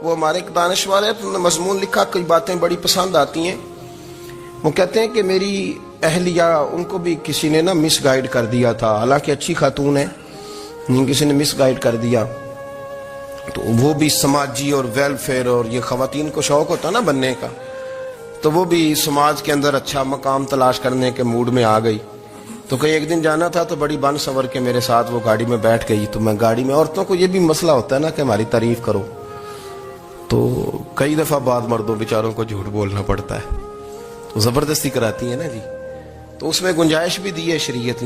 وہ ہمارے ایک دانشور ہے، انہوں نے مضمون لکھا، کئی باتیں بڑی پسند آتی ہیں. وہ کہتے ہیں کہ میری اہلیہ، ان کو بھی کسی نے مس گائیڈ کر دیا تھا، حالانکہ اچھی خاتون ہے، کسی نے مس گائیڈ کر دیا. تو وہ بھی سماجی اور ویلفیئر اور یہ خواتین کو شوق ہوتا نا بننے کا، تو وہ بھی سماج کے اندر اچھا مقام تلاش کرنے کے موڈ میں آ گئی. تو کہیں ایک دن جانا تھا تو بڑی بن سور کے میرے ساتھ وہ گاڑی میں بیٹھ گئی. تو میں گاڑی میں، عورتوں کو یہ بھی مسئلہ ہوتا ہے نا کہ ہماری تعریف کرو، تو کئی دفعہ بعض مردوں بیچاروں کو جھوٹ بولنا پڑتا ہے، تو زبردستی کراتی ہے نا جی. تو اس میں گنجائش بھی دی ہے شریعت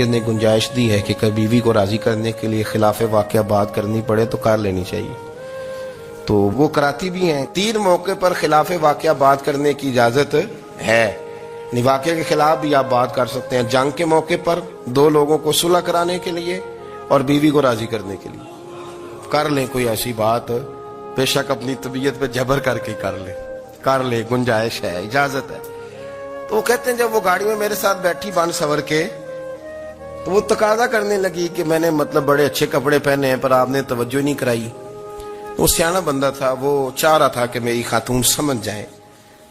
نے گنجائش دی ہے کہ کبھی بیوی کو راضی کرنے کے لیے خلاف واقعہ بات کرنی پڑے تو کر لینی چاہیے. تو وہ کراتی بھی ہیں. 3 موقع پر خلاف واقعہ بات کرنے کی اجازت ہے، واقعے کے خلاف بھی آپ بات کر سکتے ہیں. جنگ کے موقع پر 2 لوگوں کو صلح کرانے کے لیے اور بیوی کو راضی کرنے کے لیے کر لیں کوئی ایسی بات، بے شک اپنی طبیعت پہ جبر کر کے کر لیں، گنجائش ہے، اجازت ہے. تو وہ کہتے ہیں جب وہ گاڑی میں میرے ساتھ بیٹھی بن سور کے، تو وہ تقاضا کرنے لگی کہ میں نے بڑے اچھے کپڑے پہنے ہیں پر آپ نے توجہ نہیں کرائی. وہ سیاںا بندہ تھا، وہ چاہ رہا تھا کہ میری خاتون سمجھ جائے.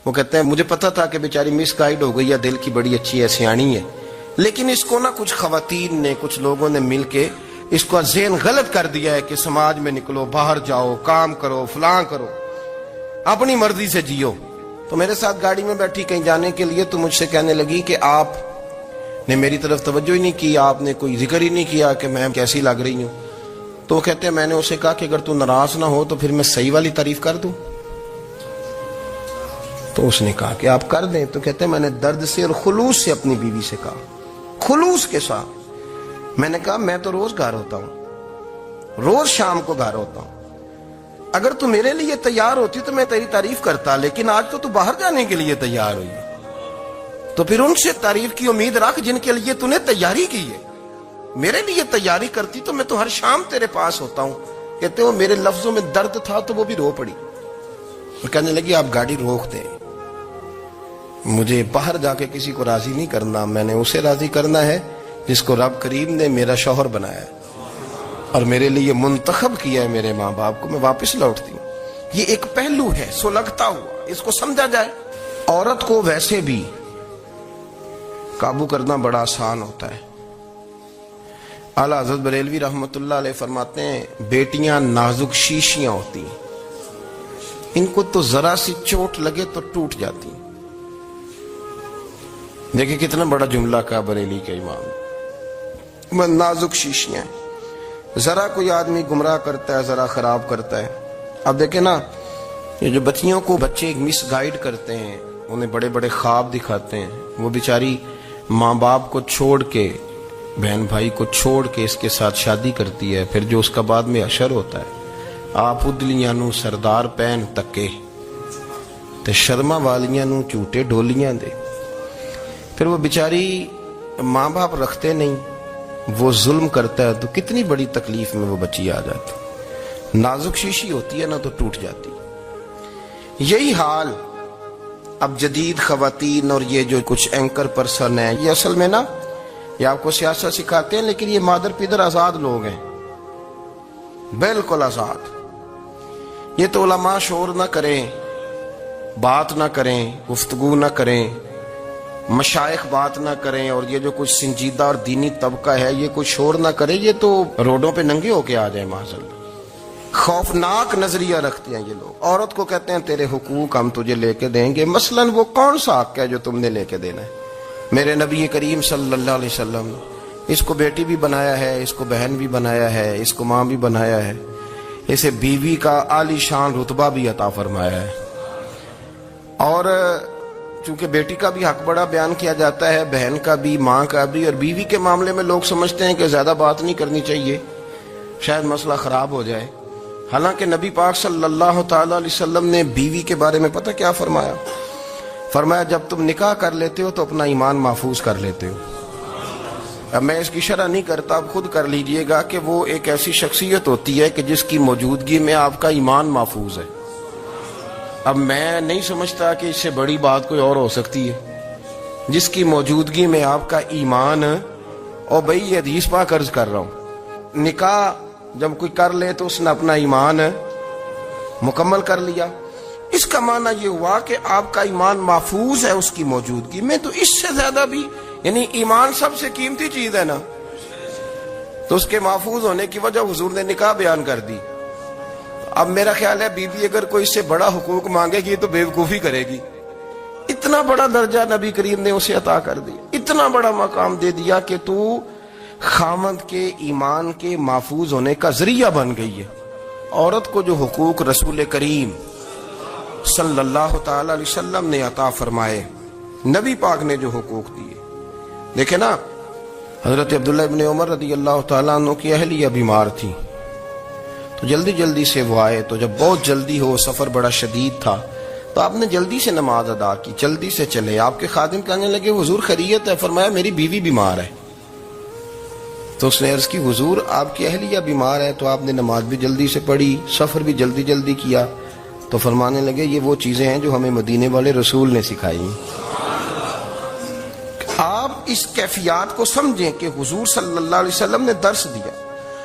وہ کہتے ہیں مجھے پتا تھا کہ بیچاری مس گائیڈ ہو گئی ہے، دل کی بڑی اچھی ہے، سیاਣੀ ہے، لیکن اس کو کچھ خواتین نے، کچھ لوگوں نے مل کے اس کو ذہن غلط کر دیا ہے کہ سماج میں نکلو، باہر جاؤ، کام کرو، فلاں کرو، اپنی مرضی سے جیو. تو میرے ساتھ گاڑی میں بیٹھی کہیں جانے کے لیے، تو مجھ سے کہنے لگی کہ آپ نے میری طرف توجہ ہی نہیں کی، آپ نے کوئی ذکر ہی نہیں کیا کہ میں کیسی لگ رہی ہوں. تو وہ کہتے ہیں میں نے اسے کہا کہ اگر تو ناراض نہ ہو تو پھر میں صحیح والی تعریف کر دوں. تو اس نے کہا کہ آپ کر دیں. تو کہتے ہیں میں نے درد سے اور خلوص سے اپنی بیوی سے کہا، خلوص کے ساتھ میں نے کہا میں تو روز گھر ہوتا ہوں، روز شام کو گھر ہوتا ہوں، اگر تو میرے لیے تیار ہوتی تو میں تیری تعریف کرتا، لیکن آج تو باہر جانے کے لیے تیار ہوئی، تو پھر ان سے تعریف کی امید رکھ جن کے لیے تو نے تیاری کی ہے. میرے لیے تیاری کرتی تو میں تو ہر شام تیرے پاس ہوتا ہوں. کہتے ہو میرے لفظوں میں درد تھا تو وہ بھی رو پڑی. وہ کہنے لگی آپ گاڑی روک دیں، مجھے باہر جا کے کسی کو راضی نہیں کرنا، میں نے اسے راضی کرنا ہے جس کو رب کریم نے میرا شوہر بنایا ہے اور میرے لیے منتخب کیا ہے میرے ماں باپ کو. میں واپس لوٹتی ہوں. یہ ایک پہلو ہے سلگتا ہوا، اس کو سمجھا جائے. عورت کو ویسے بھی قابو کرنا بڑا آسان ہوتا ہے. اعلیٰ حضرت بریلوی رحمۃ اللہ علیہ فرماتے ہیں بیٹیاں نازک شیشیاں ہوتی ہیں، ان کو تو ذرا سی چوٹ لگے تو ٹوٹ جاتی ہیں. دیکھیں کتنا بڑا جملہ کا بریلی کے امام، نازک شیشیاں، ذرا کوئی آدمی گمراہ کرتا ہے، ذرا خراب کرتا ہے. اب دیکھیں نا، یہ جو بچیوں کو بچے مس گائیڈ کرتے ہیں، انہیں بڑے بڑے خواب دکھاتے ہیں، وہ بیچاری ماں باپ کو چھوڑ کے، بہن بھائی کو چھوڑ کے اس کے ساتھ شادی کرتی ہے. پھر جو اس کا بعد میں اشر ہوتا ہے، آپ ادلیاں نو سردار پہن تکے تے شرما والیاں نو چوٹے ڈولیاں دے. پھر وہ بیچاری ماں باپ رکھتے نہیں، وہ ظلم کرتا ہے، تو کتنی بڑی تکلیف میں وہ بچی آ جاتی. نازک شیشی ہوتی ہے نا تو ٹوٹ جاتی. یہی حال اب جدید خواتین اور یہ جو کچھ اینکر پرسن ہیں، یہ اصل میں نا یہ آپ کو سیاست سکھاتے ہیں، لیکن یہ مادر پیدر آزاد لوگ ہیں، بالکل آزاد. یہ تو علماء شور نہ کریں، بات نہ کریں، گفتگو نہ کریں، مشائخ بات نہ کریں، اور یہ جو کچھ سنجیدہ اور دینی طبقہ ہے یہ کوئی شور نہ کرے، یہ تو روڈوں پہ ننگے ہو کے آ جائیں. معاذاللہ خوفناک نظریہ رکھتے ہیں یہ لوگ. عورت کو کہتے ہیں تیرے حقوق ہم تجھے لے کے دیں گے. مثلاً وہ کون سا حق ہے جو تم نے لے کے دینا ہے؟ میرے نبی کریم صلی اللہ علیہ وسلم اس کو بیٹی بھی بنایا ہے، اس کو بہن بھی بنایا ہے، اس کو ماں بھی بنایا ہے، اسے بیوی کا عالی شان رتبہ بھی عطا فرمایا ہے. اور چونکہ بیٹی کا بھی حق بڑا بیان کیا جاتا ہے، بہن کا بھی، ماں کا بھی. اور بیوی کے معاملے میں لوگ سمجھتے ہیں کہ زیادہ بات نہیں کرنی چاہیے، شاید مسئلہ خراب ہو جائے. حالانکہ نبی پاک صلی اللہ تعالی علیہ وسلم نے بیوی کے بارے میں پتہ کیا فرمایا؟ فرمایا جب تم نکاح کر لیتے ہو تو اپنا ایمان محفوظ کر لیتے ہو. اب میں اس کی شرح نہیں کرتا، اب خود کر لیجئے گا کہ وہ ایک ایسی شخصیت ہوتی ہے کہ جس کی موجودگی میں آپ کا ایمان محفوظ ہے. اب میں نہیں سمجھتا کہ اس سے بڑی بات کوئی اور ہو سکتی ہے، جس کی موجودگی میں آپ کا ایمان. اور بھائی یہ حدیث پاک عرض کر رہا ہوں، نکاح جب کوئی کر لے تو اس نے اپنا ایمان مکمل کر لیا. اس کا معنی یہ ہوا کہ آپ کا ایمان محفوظ ہے اس کی موجودگی میں. تو اس سے زیادہ بھی یعنی ایمان سب سے قیمتی چیز ہے نا, تو اس کے محفوظ ہونے کی وجہ حضور نے نکاح بیان کر دی. اب میرا خیال ہے بی بی اگر کوئی اس سے بڑا حقوق مانگے گی تو بے وقوفی کرے گی. اتنا بڑا درجہ نبی کریم نے اسے عطا کر دی, اتنا بڑا مقام دے دیا کہ تو خاوند کے ایمان کے محفوظ ہونے کا ذریعہ بن گئی ہے. عورت کو جو حقوق رسول کریم صلی اللہ تعالی علیہ وسلم نے عطا فرمائے, نبی پاک نے جو حقوق دیے, دیکھیں نا حضرت عبداللہ ابن عمر رضی اللہ تعالیٰ عنہ کی اہلیہ بیمار تھی, تو جلدی جلدی سے وہ آئے. تو جب بہت جلدی ہو, سفر بڑا شدید تھا, تو آپ نے جلدی سے نماز ادا کی, جلدی سے چلے. آپ کے خادم کہنے لگے حضور خیریت ہے؟ فرمایا میری بیوی بیمار ہے. تو اس نے عرض کی حضور آپ کی اہلیہ بیمار ہے. تو آپ نے نماز بھی جلدی سے پڑھی, سفر بھی جلدی جلدی کیا. تو فرمانے لگے یہ وہ چیزیں ہیں جو ہمیں مدینے والے رسول نے سکھائی. آپ اس کیفیات کو سمجھیں کہ حضور صلی اللہ علیہ وسلم نے درس دیا.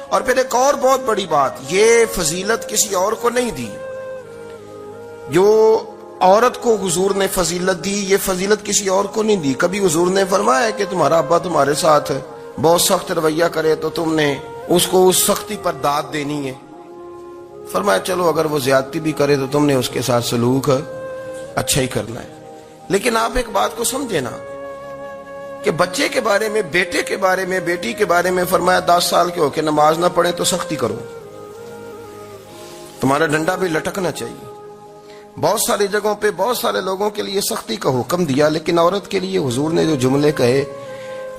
اور پھر ایک اور بہت بڑی بات, یہ فضیلت کسی اور کو نہیں دی. جو عورت کو حضور نے فضیلت دی, یہ فضیلت کسی اور کو نہیں دی. کبھی حضور نے فرمایا کہ تمہارا ابا تمہارے ساتھ بہت سخت رویہ کرے تو تم نے اس کو اس سختی پر داد دینی ہے. فرمایا چلو اگر وہ زیادتی بھی کرے تو تم نے اس کے ساتھ سلوک اچھا ہی کرنا ہے. لیکن آپ ایک بات کو سمجھے نا کہ بچے کے بارے میں, بیٹے کے بارے میں, بیٹی کے بارے میں فرمایا 10 سال کے ہو کے نماز نہ پڑھیں تو سختی کرو, تمہارا ڈنڈا بھی لٹکنا چاہیے. بہت ساری جگہوں پہ بہت سارے لوگوں کے لیے سختی کا حکم دیا, لیکن عورت کے لیے حضور نے جو جملے کہے,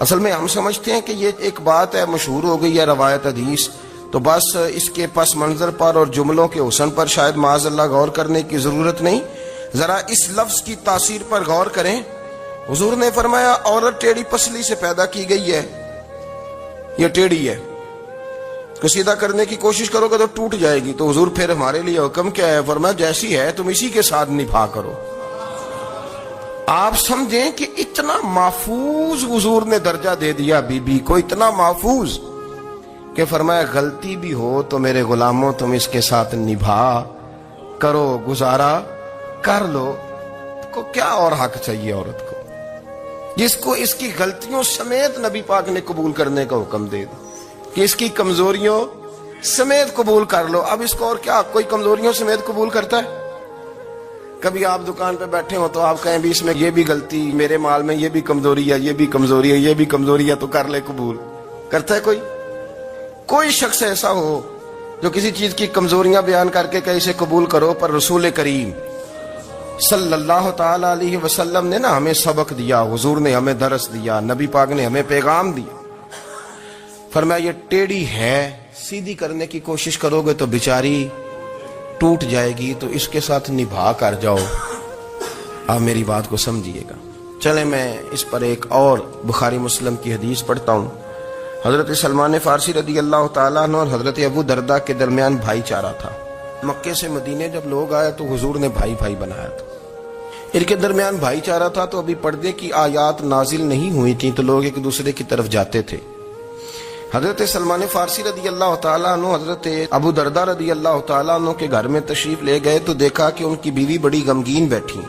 اصل میں ہم سمجھتے ہیں کہ یہ ایک بات ہے, مشہور ہو گئی ہے روایت حدیث, تو بس اس کے پس منظر پر اور جملوں کے حسن پر شاید معاذ اللہ غور کرنے کی ضرورت نہیں. ذرا اس لفظ کی تاثیر پر غور کریں. حضور نے فرمایا عورت ٹیڑھی پسلی سے پیدا کی گئی ہے, یہ ٹیڑھی ہے, کو سیدھا کرنے کی کوشش کرو گے تو ٹوٹ جائے گی. تو حضور پھر ہمارے لیے حکم کیا ہے؟ فرمایا جیسی ہے تم اسی کے ساتھ نبھا کرو. آپ سمجھیں کہ اتنا محفوظ حضور نے درجہ دے دیا بی بی کو, اتنا محفوظ کہ فرمایا غلطی بھی ہو تو میرے غلاموں تم اس کے ساتھ نبھا کرو, گزارا کر لو. کو کیا اور حق چاہیے عورت کو جس کو اس کی غلطیوں سمیت نبی پاک نے قبول کرنے کا حکم دے دیا کہ اس کی کمزوریوں سمیت قبول کر لو. اب اس کو اور کیا کوئی کمزوریوں سمیت قبول کرتا ہے؟ کبھی آپ دکان پہ بیٹھے ہو تو آپ کہیں بھی اس میں یہ بھی غلطی, میرے مال میں یہ بھی کمزوری ہے, یہ بھی کمزوری ہے, یہ بھی کمزوری ہے, تو کر لے قبول. کرتا ہے کوئی؟ کوئی شخص ایسا ہو جو کسی چیز کی کمزوریاں بیان کر کے کہ اسے قبول کرو؟ پر رسول کریم صلی اللہ تعالی علیہ وسلم نے نا ہمیں سبق دیا, حضور نے ہمیں درس دیا, نبی پاک نے ہمیں پیغام دیا. فرمایا یہ ٹیڑھی ہے, سیدھی کرنے کی کوشش کرو گے تو بیچاری ٹوٹ جائے گی, تو اس کے ساتھ نبھا کر جاؤ. آپ میری بات کو سمجھیے گا. چلیں میں اس پر ایک اور بخاری مسلم کی حدیث پڑھتا ہوں. حضرت سلمان فارسی رضی اللہ تعالیٰ عنہ اور حضرت ابو درداء کے درمیان بھائی چارہ تھا. مکے سے مدینے جب لوگ آئے تو حضور نے بھائی بھائی بنایا تھا. ان کے درمیان بھائی چارہ تھا, تو ابھی پردے کی آیات نازل نہیں ہوئی تھیں, تو لوگ ایک دوسرے کی طرف جاتے تھے. حضرت سلمان فارسی رضی اللہ تعالیٰ عنہ حضرت ابو درداء رضی اللہ تعالیٰ عنہ کے گھر میں تشریف لے گئے, تو دیکھا کہ ان کی بیوی بڑی غمگین بیٹھی.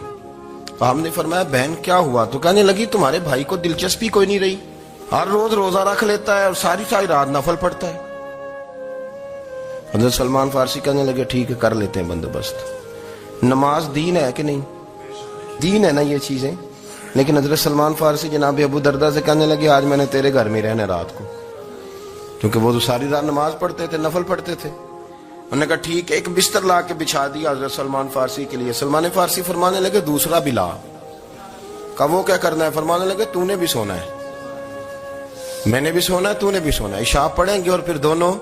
تو ہم نے فرمایا بہن کیا ہوا؟ تو کہنے لگی تمہارے بھائی کو دلچسپی کوئی نہیں رہی, ہر روز روزہ رکھ لیتا ہے اور ساری ساری رات نفل پڑھتا ہے. حضرت سلمان فارسی کہنے لگے ٹھیک ہے کر لیتے ہیں بندوبست. نماز دین ہے کہ نہیں؟ دین ہے نا یہ چیزیں. لیکن حضرت سلمان فارسی جناب ابو درداء سے کہنے لگے آج میں نے تیرے گھر میں رہنا رات کو, کیونکہ وہ تو ساری رات نماز پڑھتے تھے, نفل پڑھتے تھے. انہوں نے کہا ٹھیک ہے. ایک بستر لا کے بچھا دیا حضرت سلمان فارسی کے لیے. سلمان فارسی فرمانے لگے دوسرا بھی لا. کہا وہ کیا کرنا ہے؟ فرمانے لگے تو نے بھی سونا ہے, میں نے بھی سونا ہے, تو نے بھی سونا ہے. عشاء پڑھیں گے اور پھر دونوں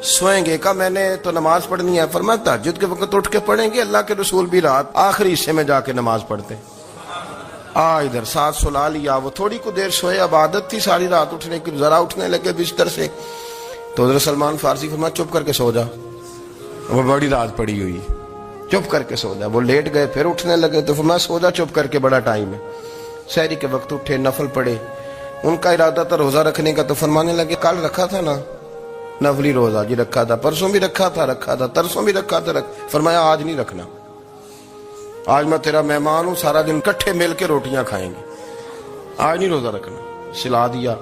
سوئیں گے. کہا میں نے تو نماز پڑھنی ہے. فرمایا تہجد کے وقت اٹھ کے پڑھیں گے, اللہ کے رسول بھی رات آخری حصے میں جا کے نماز پڑھتے. ادھر ساتھ سلا لیا. وہ تھوڑی کو دیر سوئے, اب عادت تھی ساری رات اٹھنے کی, ذرا اٹھنے لگے بستر سے. تو حضرت سلمان فارسی فرمایا چپ کر کے سو جا, وہ بڑی رات پڑی ہوئی, چپ کر کے سو جا. وہ لیٹ گئے, پھر اٹھنے لگے. تو فرمایا سو جا چپ کر کے, بڑا ٹائم ہے. سحری کے وقت اٹھے, نفل پڑھے. ان کا ارادہ تھا روزہ رکھنے کا, تو فرمانے لگے کل رکھا تھا نا, نفلی روزہ جی رکھا تھا، پرسوں بھی رکھا تھا، ترسوں بھی رکھا تھا، فرمایا آج نہیں رکھنا، آج میں تیرا مہمان ہوں، سارا دن کٹھے مل کے روٹیاں کھائیں گے، آج نہیں روزہ رکھنا، سلا دیا۔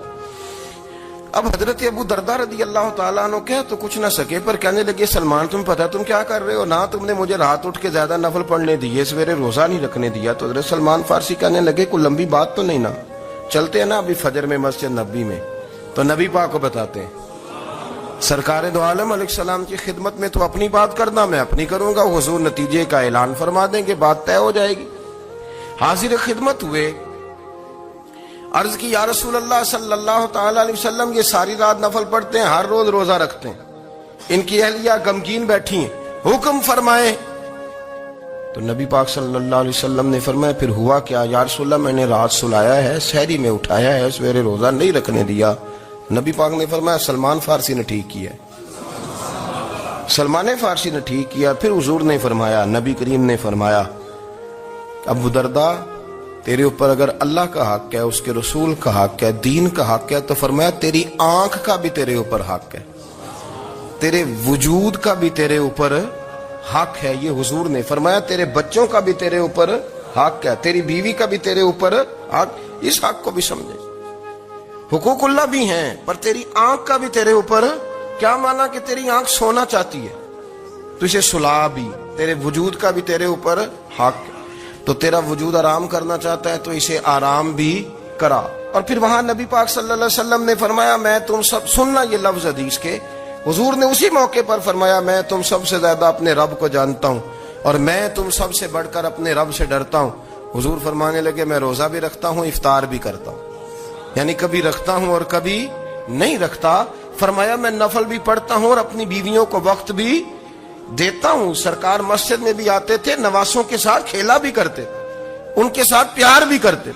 اب حضرت ابو درداء رضی اللہ تعالیٰ عنہ کہہ تو کچھ نہ سکے، پر کہنے لگے سلمان تمہیں پتا تم کیا کر رہے ہو، نہ تم نے مجھے رات اٹھ کے زیادہ نفل پڑھنے دیے، سویرے روزہ نہیں رکھنے دیا۔ تو حضرت سلمان فارسی کہنے لگے کوئی لمبی بات تو نہیں نا، چلتے ہیں نا ابھی فجر میں مسجد نبی میں، تو نبی پاک کو بتاتے ہیں، سرکار دو عالم علیہ السلام کی خدمت میں تو اپنی بات کرنا، میں اپنی کروں گا، حضور نتیجے کا اعلان فرما دیں گے، بات طے ہو جائے گی۔ حاضر خدمت ہوئے، عرض کی یا رسول اللہ صلی اللہ تعالی علیہ وسلم یہ ساری رات نفل پڑھتے ہیں، ہر روز روزہ رکھتے ہیں، ان کی اہلیہ غمگین بیٹھی ہیں، حکم فرمائیں۔ تو نبی پاک صلی اللہ علیہ وسلم نے فرمایا پھر ہوا کیا؟ یا رسول اللہ میں نے رات سلایا ہے، سحری میں اٹھایا ہے، سویرے روزہ نہیں رکھنے دیا۔ نبی پاک نے فرمایا سلمان فارسی نے ٹھیک کیا، سلمان فارسی نے ٹھیک کیا۔ پھر حضور نے فرمایا، نبی کریم نے فرمایا ابو درداء تیرے اوپر اگر اللہ کا حق ہے، اس کے رسول کا حق ہے، دین کا حق ہے، تو فرمایا تیری آنکھ کا بھی تیرے اوپر حق ہے، تیرے وجود کا بھی تیرے اوپر حق ہے، یہ حضور نے فرمایا، تیرے بچوں کا بھی تیرے اوپر حق ہے، تیری بیوی کا بھی تیرے اوپر حق، اس حق کو بھی سمجھے، حقوق اللہ بھی ہیں، پر تیری آنکھ کا بھی تیرے اوپر، کیا مانا کہ تیری آنکھ سونا چاہتی ہے تو اسے سلا بھی، تیرے وجود کا بھی تیرے اوپر حق، تو تیرا وجود آرام کرنا چاہتا ہے تو اسے آرام بھی کرا۔ اور پھر وہاں نبی پاک صلی اللہ علیہ وسلم نے فرمایا میں تم سب، سننا یہ لفظ حدیث کے، حضور نے اسی موقع پر فرمایا میں تم سب سے زیادہ اپنے رب کو جانتا ہوں اور میں تم سب سے بڑھ کر اپنے رب سے ڈرتا ہوں۔ حضور فرمانے لگے میں روزہ بھی رکھتا ہوں، افطار بھی کرتا ہوں، یعنی کبھی رکھتا ہوں اور کبھی نہیں رکھتا۔ فرمایا میں نفل بھی پڑھتا ہوں اور اپنی بیویوں کو وقت بھی دیتا ہوں۔ سرکار مسجد میں بھی آتے تھے، نواسوں کے ساتھ کھیلا بھی کرتے، ان کے ساتھ پیار بھی کرتے۔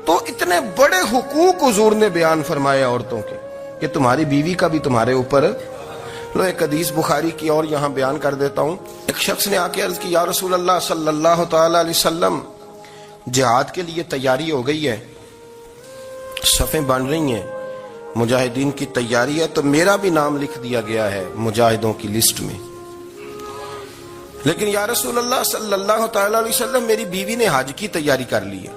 تو اتنے بڑے حقوق حضور نے بیان فرمائے عورتوں کے کہ تمہاری بیوی کا بھی تمہارے اوپر۔ لو ایک حدیث بخاری کی اور یہاں بیان کر دیتا ہوں۔ ایک شخص نے آ کے عرض کی یا رسول اللہ صلی اللہ تعالی علیہ وسلم جہاد کے لیے تیاری ہو گئی ہے، صفیں بن رہی ہیں، مجاہدین کی تیاری ہے، تو میرا بھی نام لکھ دیا گیا ہے مجاہدوں کی لسٹ میں، لیکن یا رسول اللہ صلی اللہ تعالی علیہ وسلم میری بیوی نے حج کی تیاری کر لی ہے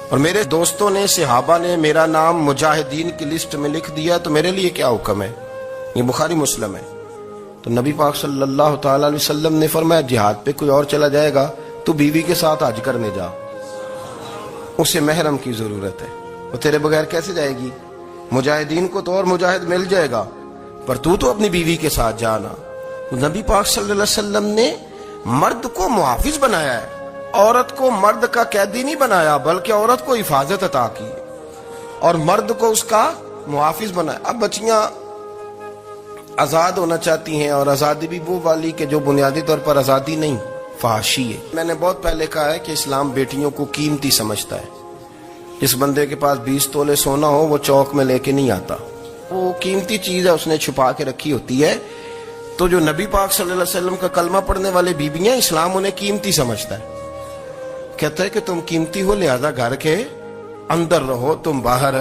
اور میرے دوستوں نے، صحابہ نے میرا نام مجاہدین کی لسٹ میں لکھ دیا، تو میرے لیے کیا حکم ہے؟ یہ بخاری مسلم ہے۔ تو نبی پاک صلی اللہ تعالی علیہ وسلم نے فرمایا جہاد پہ کوئی اور چلا جائے گا تو بیوی کے ساتھ حج کرنے جا، اسے محرم کی ضرورت ہے، وہ تیرے بغیر کیسے جائے گی؟ مجاہدین کو تو اور مجاہد مل جائے گا، پر تو اپنی بیوی کے ساتھ جانا۔ نبی پاک صلی اللہ علیہ وسلم نے مرد کو محافظ بنایا ہے، عورت کو مرد کا قیدی نہیں بنایا، بلکہ عورت کو حفاظت عطا کی اور مرد کو اس کا محافظ بنایا۔ اب بچیاں آزاد ہونا چاہتی ہیں، اور آزادی بھی وہ والی کہ جو بنیادی طور پر آزادی نہیں، فحاشی ہے۔ میں نے بہت پہلے کہا ہے کہ اسلام بیٹیوں کو قیمتی سمجھتا ہے۔ جس بندے کے پاس 20 تولے سونا ہو وہ چوک میں لے کے نہیں آتا، وہ قیمتی چیز ہے، اس نے چھپا کے رکھی ہوتی ہے۔ تو جو نبی پاک صلی اللہ علیہ وسلم کا کلمہ پڑھنے والے بیویاں، اسلام انہیں قیمتی سمجھتا ہے، کہتا ہے کہ تم قیمتی ہو لہذا گھر کے اندر رہو، تم باہر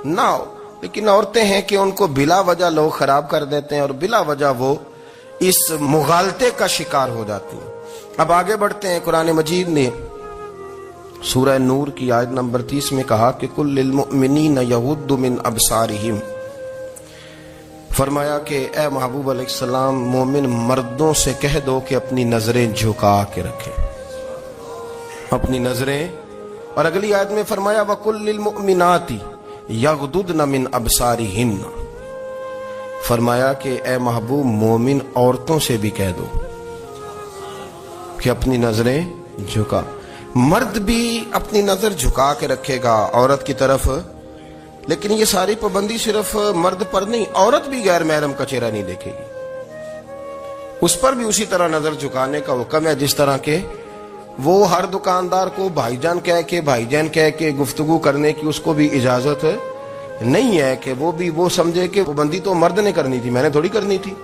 نہ ہو۔ لیکن عورتیں ہیں کہ ان کو بلا وجہ لوگ خراب کر دیتے ہیں اور بلا وجہ وہ اس مغالطے کا شکار ہو جاتی ہیں۔ اب آگے بڑھتے ہیں۔ قرآن مجید نے سورہ نور کی آیت نمبر 30 میں کہا کہ کل للمؤمنین یغضوا من ابصارہم، فرمایا کہ اے محبوب علیہ السلام مومن مردوں سے کہہ دو کہ اپنی نظریں جھکا کے رکھیں، اپنی نظریں۔ اور اگلی آیت میں فرمایا وَقُلْ لِلْمُؤْمِنَاتِ یغضضن من ابصارہن، فرمایا کہ اے محبوب مومن عورتوں سے بھی کہہ دو کہ اپنی نظریں جھکا۔ مرد بھی اپنی نظر جھکا کے رکھے گا عورت کی طرف، لیکن یہ ساری پابندی صرف مرد پر نہیں، عورت بھی غیر محرم کا چہرہ نہیں دیکھے گی، اس پر بھی اسی طرح نظر جھکانے کا حکم ہے، جس طرح کہ وہ ہر دکاندار کو بھائی جان کہہ کے گفتگو کرنے کی اس کو بھی اجازت نہیں ہے کہ وہ سمجھے کہ پابندی تو مرد نے کرنی تھی، میں نے تھوڑی کرنی تھی۔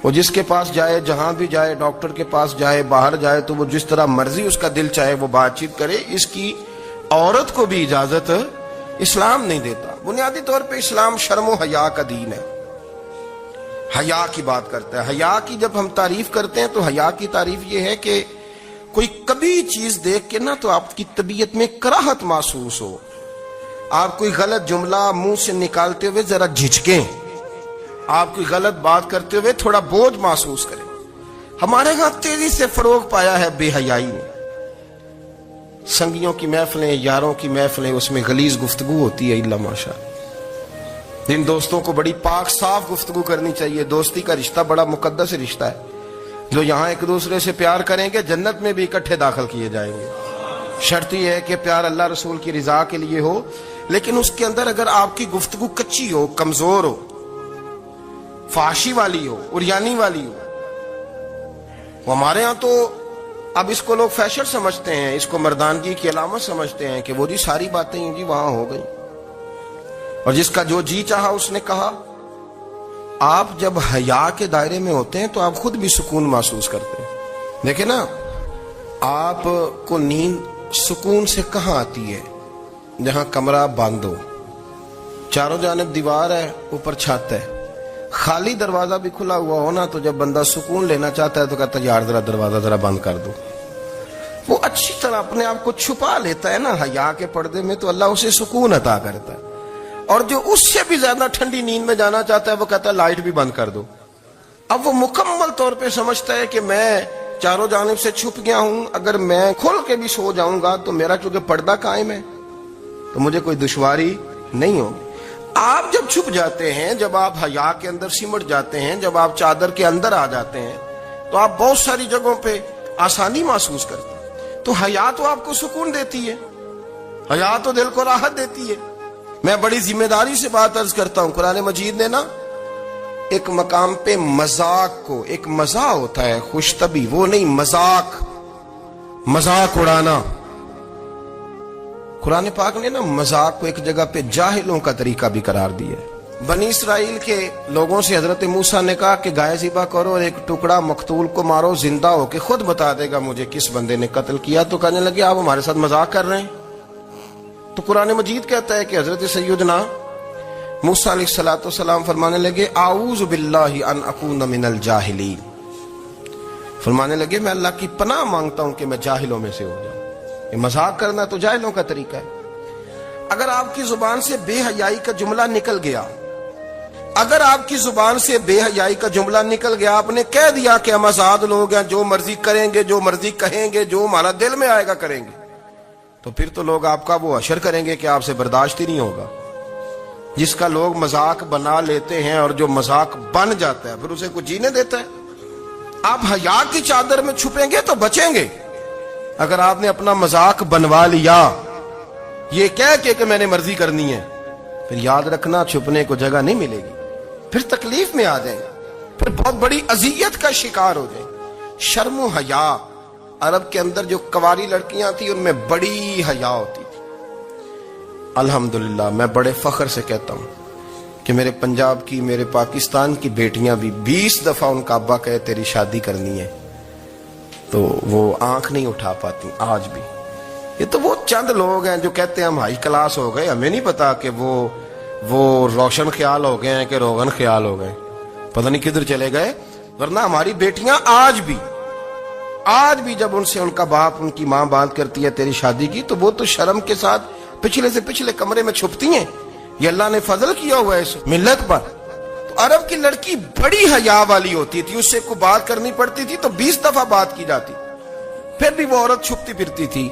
وہ جس کے پاس جائے، جہاں بھی جائے، ڈاکٹر کے پاس جائے، باہر جائے، تو وہ جس طرح مرضی اس کا دل چاہے وہ بات چیت کرے، اس کی عورت کو بھی اجازت اسلام نہیں دیتا. بنیادی طور پہ اسلام شرم و حیا کا دین ہے. حیا کی بات کرتا ہے. حیا کی جب ہم تعریف کرتے ہیں تو حیا کی تعریف یہ ہے کہ کوئی کبھی چیز دیکھ کے نا تو آپ کی طبیعت میں کراہت محسوس ہو, آپ کوئی غلط جملہ منہ سے نکالتے ہوئے ذرا جھجکیں, آپ کوئی غلط بات کرتے ہوئے تھوڑا بوجھ محسوس کریں. ہمارے ہاں تیزی سے فروغ پایا ہے بے حیائی میں. سنگیوں کی محفلیں, یاروں کی محفلیں, اس میں غلیظ گفتگو ہوتی ہے الا ماشاء. جن دوستوں کو بڑی پاک صاف گفتگو کرنی چاہیے. دوستی کا رشتہ بڑا مقدس رشتہ ہے. جو یہاں ایک دوسرے سے پیار کریں گے جنت میں بھی اکٹھے داخل کیے جائیں گے. شرط یہ ہے کہ پیار اللہ رسول کی رضا کے لیے ہو, لیکن اس کے اندر اگر آپ کی گفتگو کچی ہو, کمزور ہو, فحاشی والی ہو, عریانی والی ہو. ہمارے ہاں تو اب اس کو لوگ فیشن سمجھتے ہیں, اس کو مردانگی کی علامت سمجھتے ہیں کہ وہ جی ساری باتیں جی وہاں ہو گئی اور جس کا جو جی چاہا اس نے کہا. آپ جب حیا کے دائرے میں ہوتے ہیں تو آپ خود بھی سکون محسوس کرتے ہیں. دیکھیں نا, آپ کو نیند سکون سے کہاں آتی ہے؟ جہاں کمرہ بند ہو, چاروں جانب دیوار ہے, اوپر چھت ہے, خالی دروازہ بھی کھلا ہوا ہو نا تو جب بندہ سکون لینا چاہتا ہے تو کہتا ہے یار ذرا دروازہ ذرا بند کر دو. وہ اچھی طرح اپنے آپ کو چھپا لیتا ہے نا حیا کے پردے میں, تو اللہ اسے سکون عطا کرتا ہے. اور جو اس سے بھی زیادہ ٹھنڈی نیند میں جانا چاہتا ہے وہ کہتا ہے لائٹ بھی بند کر دو. اب وہ مکمل طور پہ سمجھتا ہے کہ میں چاروں جانب سے چھپ گیا ہوں, اگر میں کھل کے بھی سو جاؤں گا تو میرا چونکہ پردہ قائم ہے تو مجھے کوئی دشواری نہیں ہوگی. آپ جب چھپ جاتے ہیں, جب آپ حیا کے اندر سمٹ جاتے ہیں, جب آپ چادر کے اندر آ جاتے ہیں تو آپ بہت ساری جگہوں پہ آسانی محسوس کرتے ہیں. تو حیا تو آپ کو سکون دیتی ہے, حیا تو دل کو راحت دیتی ہے. میں بڑی ذمہ داری سے بات عرض کرتا ہوں, قرآن مجید نے نا ایک مقام پہ مذاق کو, ایک مزاح ہوتا ہے خوش طبی, وہ نہیں مذاق, مذاق اڑانا. قرآن پاک نے نا مذاق کو ایک جگہ پہ جاہلوں کا طریقہ بھی قرار دیا ہے. بنی اسرائیل کے لوگوں سے حضرت موسیٰ نے کہا کہ گائے ذبح کرو اور ایک ٹکڑا مقتول کو مارو, زندہ ہو کے خود بتا دے گا مجھے کس بندے نے قتل کیا. تو کہنے لگے آپ ہمارے ساتھ مذاق کر رہے ہیں. تو قرآن مجید کہتا ہے کہ حضرت سیدنا موسیٰ علیہ السلام فرمانے لگے اعوذ باللہ ان اکون من الجاہلین. فرمانے لگے میں اللہ کی پناہ مانگتا ہوں کہ میں جاہلوں میں سے ہو جاؤں. یہ مذاق کرنا تو جاہلوں کا طریقہ ہے. اگر آپ کی زبان سے بے حیائی کا جملہ نکل گیا, اگر آپ کی زبان سے بے حیائی کا جملہ نکل گیا, آپ نے کہہ دیا کہ ہم آزاد لوگ ہیں, جو مرضی کریں گے, جو مرضی کہیں گے, جو ہمارا دل میں آئے گا کریں گے, تو پھر تو لوگ آپ کا وہ حشر کریں گے کہ آپ سے برداشت ہی نہیں ہوگا. جس کا لوگ مذاق بنا لیتے ہیں اور جو مذاق بن جاتا ہے پھر اسے کوئی جینے دیتا ہے. آپ حیا کی چادر میں چھپیں گے تو بچیں گے. اگر آپ نے اپنا مذاق بنوا لیا یہ کہہ کے کہ میں نے مرضی کرنی ہے, پھر یاد رکھنا چھپنے کو جگہ نہیں ملے گی, پھر تکلیف میں آ جائیں, پھر بہت بڑی اذیت کا شکار ہو جائیں. شرم و حیا, عرب کے اندر جو کواری لڑکیاں تھیں ان میں بڑی حیا ہوتی تھی. الحمدللہ میں بڑے فخر سے کہتا ہوں کہ میرے پنجاب کی, میرے پاکستان کی بیٹیاں بھی 20 دفعہ ان کا ابا کہے تیری شادی کرنی ہے تو وہ آنکھ نہیں اٹھا پاتی آج بھی. یہ تو وہ چند لوگ ہیں جو کہتے ہیں ہم ہائی کلاس ہو گئے, ہمیں نہیں پتا کہ وہ روشن خیال ہو گئے ہیں کہ روغن خیال ہو گئے, پتہ نہیں کدھر چلے گئے. ورنہ ہماری بیٹیاں آج بھی جب ان سے ان کا باپ, ان کی ماں بات کرتی ہے تیری شادی کی, تو وہ تو شرم کے ساتھ پچھلے سے پچھلے کمرے میں چھپتی ہیں. یہ اللہ نے فضل کیا ہوا ہے اس ملت پر. تو عرب کی لڑکی بڑی حیا والی ہوتی تھی, اس سے کوئی بات کرنی پڑتی تھی تو 20 دفعہ بات کی جاتی, پھر بھی وہ عورت چھپتی پھرتی تھی.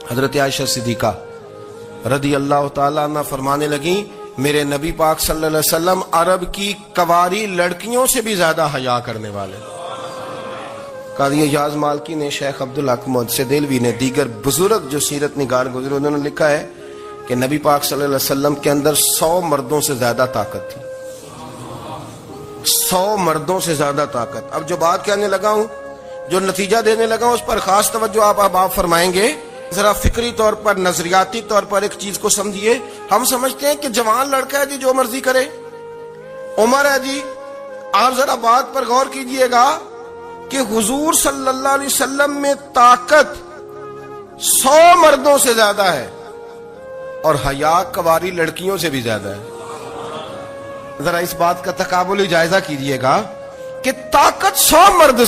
حضرت عائشہ صدیقہ رضی اللہ تعالیٰ عنہ فرمانے لگیں میرے نبی پاک صلی اللہ علیہ وسلم عرب کی کواری لڑکیوں سے بھی زیادہ حیا کرنے والے. قاضی اعجاز مالکی نے, شیخ عبدالحق محدث دہلوی نے, دیگر بزرگ جو سیرت نگار گزرے انہوں نے لکھا ہے کہ نبی پاک صلی اللہ علیہ وسلم کے اندر 100 مردوں سے زیادہ طاقت تھی, 100 مردوں سے زیادہ طاقت. اب جو بات کہنے لگا ہوں, جو نتیجہ دینے لگا ہوں, اس پر خاص توجہ آپ فرمائیں گے. ذرا فکری طور پر, نظریاتی طور پر ایک چیز کو سمجھیے. ہم سمجھتے ہیں کہ جوان لڑکا ہے جی جو مرضی کرے, عمر ہے جی. آپ ذرا بات پر غور کیجئے گا کہ حضور صلی اللہ علیہ وسلم میں طاقت 100 مردوں سے زیادہ ہے. اور حیا کواری لڑکیوں سے بھی زیادہ ہے. ذرا اس بات کا تقابلی جائزہ کیجئے گا کہ طاقت 100 مرد